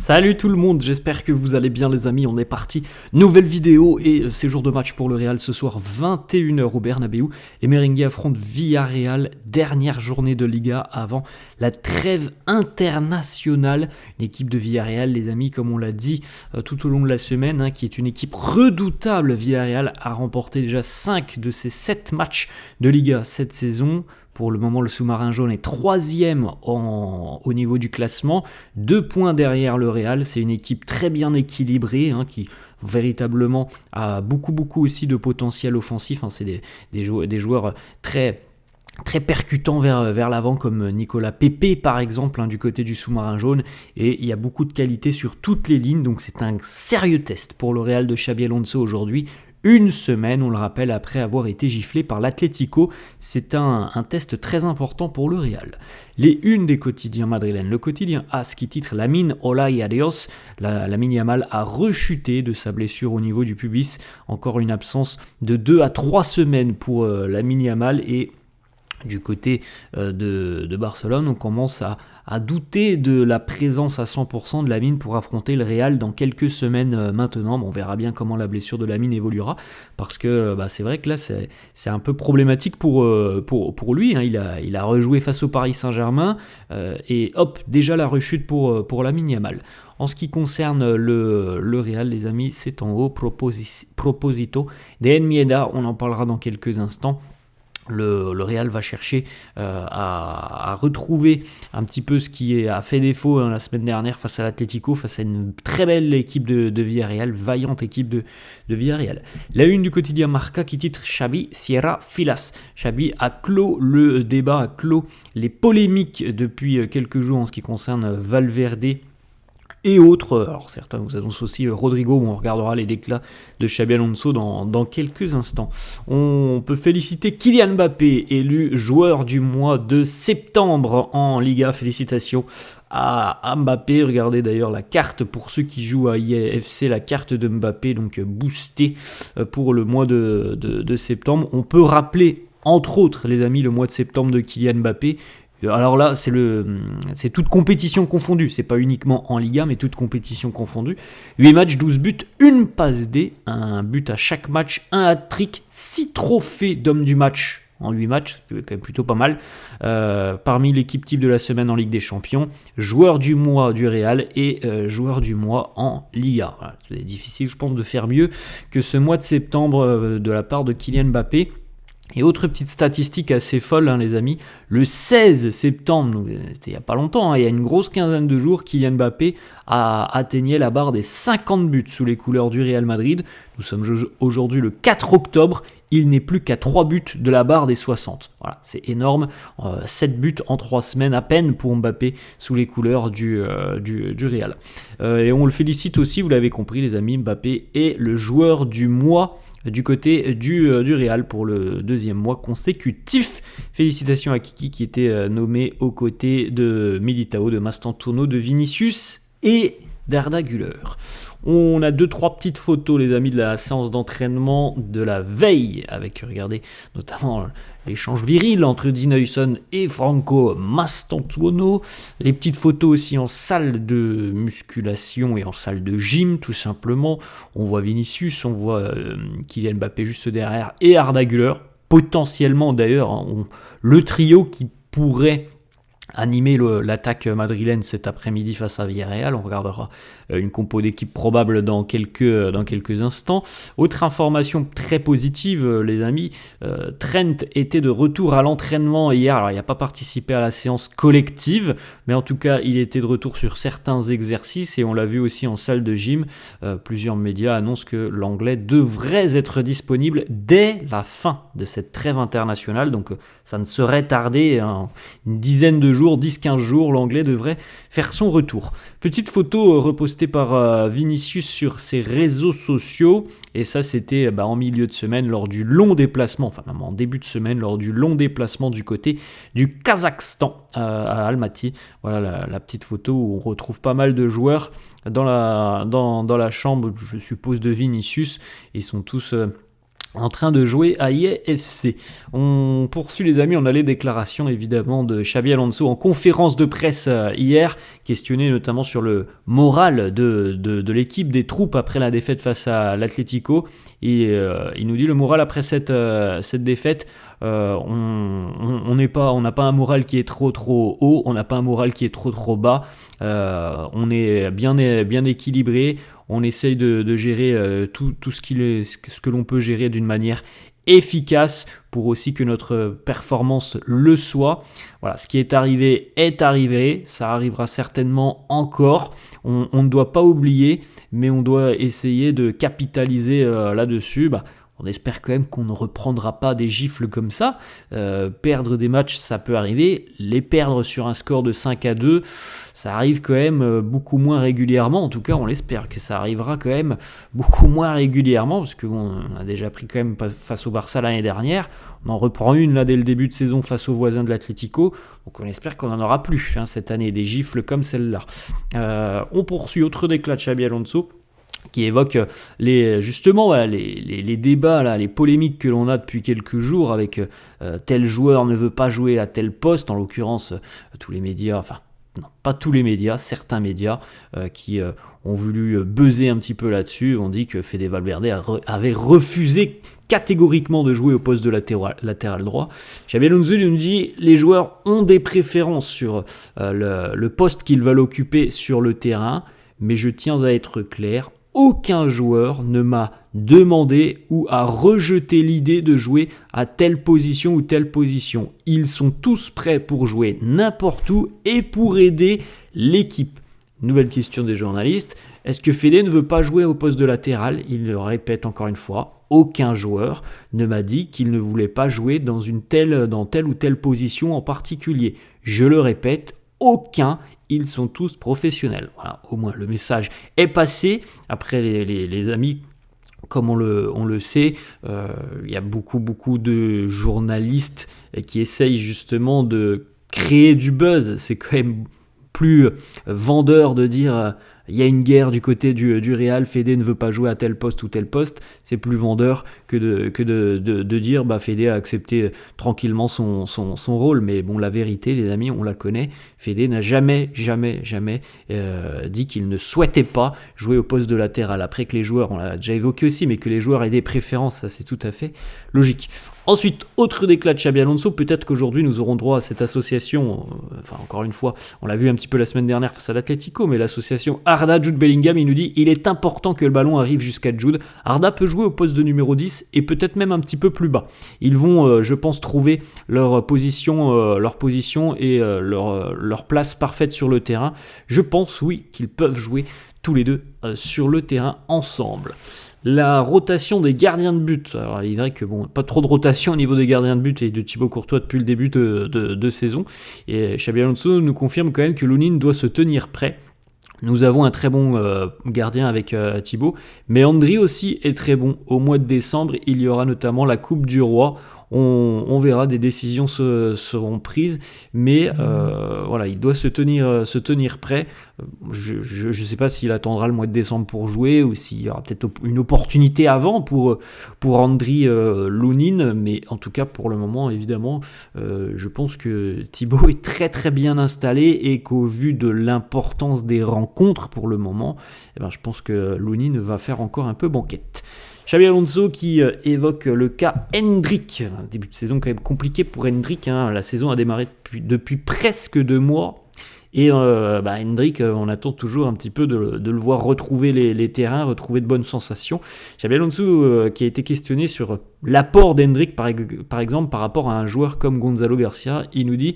Salut tout le monde, j'espère que vous allez bien les amis, on est parti. Nouvelle vidéo et séjour de match pour le Real ce soir 21h au Bernabéu. Les Merengues affrontent Villarreal, dernière journée de Liga avant la trêve internationale. Une équipe de Villarreal les amis, comme on l'a dit tout au long de la semaine, qui est une équipe redoutable. Villarreal a remporté déjà 5 de ses 7 matchs de Liga cette saison. Pour le moment, le sous-marin jaune est 3e au niveau du classement, 2 points derrière le Real. C'est une équipe très bien équilibrée qui véritablement a beaucoup aussi de potentiel offensif. C'est des joueurs très percutants vers l'avant comme Nicolas Pepe par exemple du côté du sous-marin jaune, et il y a beaucoup de qualité sur toutes les lignes, donc c'est un sérieux test pour le Real de Xabi Alonso aujourd'hui. Une semaine, on le rappelle, après avoir été giflé par l'Atlético. C'est un test très important pour le Real. Les unes des quotidiens madrilènes. Le quotidien AS qui titre Lamine Hola y Adios. Lamine Yamal a rechuté de sa blessure au niveau du pubis. Encore une absence de 2 à 3 semaines pour Lamine Yamal, et du côté de Barcelone, on commence à douter de la présence à 100% de Lamine pour affronter le Real dans quelques semaines maintenant. On verra bien comment la blessure de Lamine évoluera, parce que c'est vrai que là c'est un peu problématique pour lui. Il a rejoué face au Paris Saint-Germain et hop, déjà la rechute pour Lamine Yamal. En ce qui concerne le Real, les amis, c'est en haut. Proposito de Enmieda, on en parlera dans quelques instants. Le Real va chercher à retrouver un petit peu ce qui a fait défaut la semaine dernière face à l'Atlético, face à une très belle équipe de Villarreal, vaillante équipe de Villarreal. La une du quotidien Marca qui titre Xabi Sierra Filas. Xabi a clos le débat, a clos les polémiques depuis quelques jours en ce qui concerne Valverde et autres. Alors certains vous annoncent aussi Rodrigo, où on regardera les déclats de Xabi Alonso dans quelques instants. On peut féliciter Kylian Mbappé, élu joueur du mois de septembre en Liga. Félicitations à Mbappé. Regardez d'ailleurs la carte pour ceux qui jouent à IFC, la carte de Mbappé, donc boostée pour le mois de septembre. On peut rappeler entre autres, les amis, le mois de septembre de Kylian Mbappé. Alors là, c'est toute compétition confondue. C'est pas uniquement en Liga, mais toute compétition confondue. 8 matchs, 12 buts, une passe D, un but à chaque match, un hat-trick, 6 trophées d'homme du match en 8 matchs, c'est quand même plutôt pas mal. Parmi l'équipe type de la semaine en Ligue des Champions, joueur du mois du Real et joueur du mois en Liga. Voilà, c'est difficile, je pense, de faire mieux que ce mois de septembre de la part de Kylian Mbappé. Et autre petite statistique assez folle, les amis, le 16 septembre, donc c'était il n'y a pas longtemps, il y a une grosse quinzaine de jours, Kylian Mbappé a atteigné la barre des 50 buts sous les couleurs du Real Madrid. Nous sommes aujourd'hui le 4 octobre, il n'est plus qu'à 3 buts de la barre des 60. Voilà, c'est énorme, 7 buts en 3 semaines à peine pour Mbappé sous les couleurs du Real. Et on le félicite aussi, vous l'avez compris les amis, Mbappé est le joueur du mois du côté du Real pour le deuxième mois consécutif. Félicitations à Kiki qui était nommé aux côtés de Militao, de Mastantuono, de Vinicius et d'Arda Güler. On a 2-3 petites photos les amis de la séance d'entraînement de la veille avec, regardez, notamment l'échange viril entre Dean Huijsen et Franco Mastantuono. Les petites photos aussi en salle de musculation et en salle de gym tout simplement. On voit Vinicius, on voit Kylian Mbappé juste derrière et Arda Güler. Potentiellement d'ailleurs le trio qui pourrait animer l'attaque madrilène cet après-midi face à Villarreal. On regardera une compo d'équipe probable dans quelques instants. Autre information très positive, les amis, Trent était de retour à l'entraînement hier. Alors il n'a pas participé à la séance collective, mais en tout cas il était de retour sur certains exercices et on l'a vu aussi en salle de gym. Plusieurs médias annoncent que l'anglais devrait être disponible dès la fin de cette trêve internationale, donc ça ne serait tardé une dizaine de jours, 10-15 jours, l'anglais devrait faire son retour. Petite photo repostée par Vinicius sur ses réseaux sociaux, et ça c'était en milieu de semaine lors du long déplacement, enfin même en début de semaine lors du long déplacement du côté du Kazakhstan à Almaty. Voilà la petite photo où on retrouve pas mal de joueurs dans la chambre, je suppose, de Vinicius. Ils sont tous en train de jouer à IFC. On poursuit les amis, on a les déclarations évidemment de Xabi Alonso en conférence de presse hier, questionné notamment sur le moral de l'équipe, des troupes après la défaite face à l'Atlético. Et il nous dit le moral après cette défaite, on n'a pas un moral qui est trop haut, on n'a pas un moral qui est trop bas, on est bien équilibré. On essaye de gérer tout ce que l'on peut gérer d'une manière efficace pour aussi que notre performance le soit. Voilà, ce qui est arrivé, ça arrivera certainement encore. On ne doit pas oublier, mais on doit essayer de capitaliser là-dessus. On espère quand même qu'on ne reprendra pas des gifles comme ça. Perdre des matchs, ça peut arriver. Les perdre sur un score de 5-2, ça arrive quand même beaucoup moins régulièrement. En tout cas, on l'espère que ça arrivera quand même beaucoup moins régulièrement, parce qu'on a déjà pris quand même face au Barça l'année dernière. On en reprend une là dès le début de saison face aux voisins de l'Atlético. Donc on espère qu'on n'en aura plus cette année, des gifles comme celle-là. On poursuit, autre déclat de Xabi Alonso, qui évoque les débats, là, les polémiques que l'on a depuis quelques jours avec tel joueur ne veut pas jouer à tel poste, en l'occurrence tous les médias, enfin non, pas tous les médias, certains médias qui ont voulu buzzer un petit peu là-dessus, ont dit que Fede Valverde avait refusé catégoriquement de jouer au poste de latéral droit. Xabi Alonso nous dit les joueurs ont des préférences sur le poste qu'ils veulent occuper sur le terrain, mais je tiens à être clair, aucun joueur ne m'a demandé ou a rejeté l'idée de jouer à telle position ou telle position. Ils sont tous prêts pour jouer n'importe où et pour aider l'équipe. Nouvelle question des journalistes. Est-ce que Fede ne veut pas jouer au poste de latéral ? Il le répète encore une fois. Aucun joueur ne m'a dit qu'il ne voulait pas jouer dans telle ou telle position en particulier. Je le répète, aucun. Ils sont tous professionnels. Voilà, au moins le message est passé. Après les amis, comme on le sait, il y a beaucoup de journalistes qui essayent justement de créer du buzz. C'est quand même plus vendeur de dire il y a une guerre du côté du Real, Fede ne veut pas jouer à tel poste ou tel poste. C'est plus vendeur que de dire Fede a accepté tranquillement son rôle. Mais bon, la vérité, les amis, on la connaît. Fede n'a jamais dit qu'il ne souhaitait pas jouer au poste de latéral. Après que les joueurs, on l'a déjà évoqué aussi, mais que les joueurs aient des préférences, ça c'est tout à fait logique. Ensuite, autre déclat de Xabi Alonso, peut-être qu'aujourd'hui nous aurons droit à cette association, encore une fois, on l'a vu un petit peu la semaine dernière face à l'Atlético, mais l'association Arda Jude Bellingham, il nous dit il est important que le ballon arrive jusqu'à Jude. Arda peut jouer au poste de numéro 10 et peut-être même un petit peu plus bas. Ils vont, je pense, trouver leur position et leur place parfaite sur le terrain. Je pense, oui, qu'ils peuvent jouer tous les deux sur le terrain ensemble. La rotation des gardiens de but. Alors, il est vrai que pas trop de rotation au niveau des gardiens de but et de Thibaut Courtois depuis le début de saison. Et Xabi Alonso nous confirme quand même que Lunin doit se tenir prêt. Nous avons un très bon gardien avec Thibaut, mais Andri aussi est très bon. Au mois de décembre, il y aura notamment la Coupe du Roi. On verra, des décisions seront prises, mais voilà, il doit se tenir prêt. Je ne sais pas s'il attendra le mois de décembre pour jouer ou s'il y aura peut-être une opportunité avant pour Andri Lunin, mais en tout cas pour le moment, évidemment, je pense que Thibaut est très très bien installé et qu'au vu de l'importance des rencontres pour le moment, je pense que Lunin va faire encore un peu banquette. Xabi Alonso qui évoque le cas Endrick, un début de saison quand même compliqué pour Endrick, la saison a démarré depuis presque 2 mois et Endrick, on attend toujours un petit peu de le voir retrouver les terrains, retrouver de bonnes sensations. Xabi Alonso qui a été questionné sur l'apport d'Endrick par exemple par rapport à un joueur comme Gonzalo Garcia, il nous dit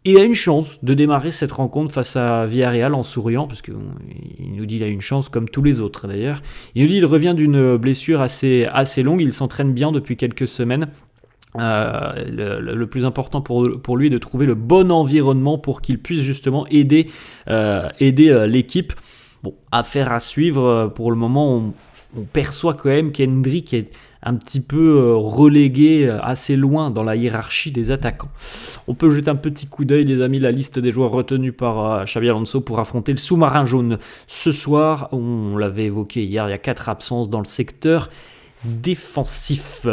il a une chance de démarrer cette rencontre face à Villarreal en souriant, parce qu'il nous dit qu'il a une chance comme tous les autres d'ailleurs. Il nous dit qu'il revient d'une blessure assez longue, il s'entraîne bien depuis quelques semaines. Le plus important pour lui est de trouver le bon environnement pour qu'il puisse justement aider l'équipe. Bon, affaire à suivre. Pour le moment, on perçoit quand même qu'Hendrick est un petit peu relégué assez loin dans la hiérarchie des attaquants. On peut jeter un petit coup d'œil, les amis, la liste des joueurs retenus par Xabi Alonso pour affronter le sous-marin jaune ce soir. On l'avait évoqué hier, il y a 4 absences dans le secteur défensif.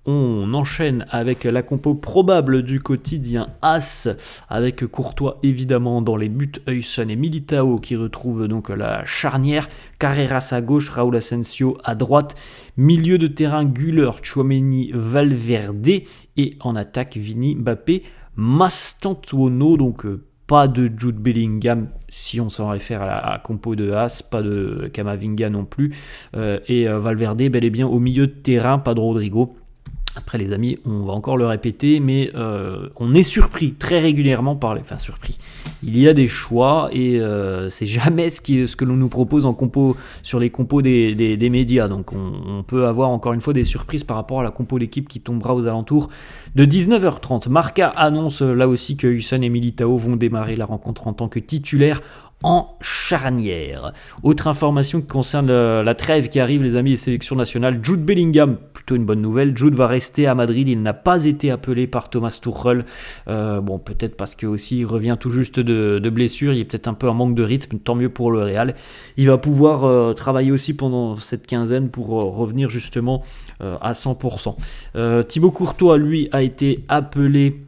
On enchaîne avec la compo probable du quotidien As, avec Courtois évidemment dans les buts, Huijsen et Militao qui retrouvent donc la charnière, Carreras à gauche, Raúl Asensio à droite, milieu de terrain Güler, Tchouaméni, Valverde et en attaque Vini, Mbappé, Mastantuono, donc pas de Jude Bellingham si on s'en réfère à la compo de As, pas de Camavinga non plus, et Valverde bel et bien au milieu de terrain, pas de Rodrigo. Après les amis, on va encore le répéter, mais on est surpris très régulièrement par les... Enfin surpris, il y a des choix et c'est jamais ce que l'on nous propose en compo, sur les compos des médias. Donc on peut avoir encore une fois des surprises par rapport à la compo d'équipe qui tombera aux alentours de 19h30. Marca annonce là aussi que Huijsen et Militao vont démarrer la rencontre en tant que titulaires en charnière. Autre information qui concerne la trêve qui arrive, les amis, des sélections nationales. Jude Bellingham, plutôt une bonne nouvelle. Jude va rester à Madrid. Il n'a pas été appelé par Thomas Tuchel. Bon, peut-être parce que aussi il revient tout juste de blessure. Il est peut-être un peu en manque de rythme. Tant mieux pour le Real. Il va pouvoir travailler aussi pendant cette quinzaine pour revenir justement à 100%. Thibaut Courtois, lui, a été appelé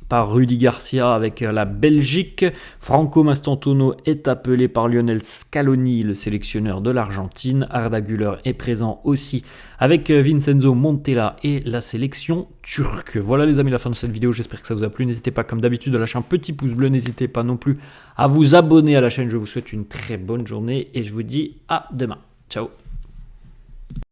par Rudy Garcia avec la Belgique. Franco Mastantuono est appelé par Lionel Scaloni, le sélectionneur de l'Argentine. Arda Güler est présent aussi avec Vincenzo Montella et la sélection turque. Voilà les amis, la fin de cette vidéo, j'espère que ça vous a plu. N'hésitez pas comme d'habitude à lâcher un petit pouce bleu, n'hésitez pas non plus à vous abonner à la chaîne. Je vous souhaite une très bonne journée et je vous dis à demain. Ciao.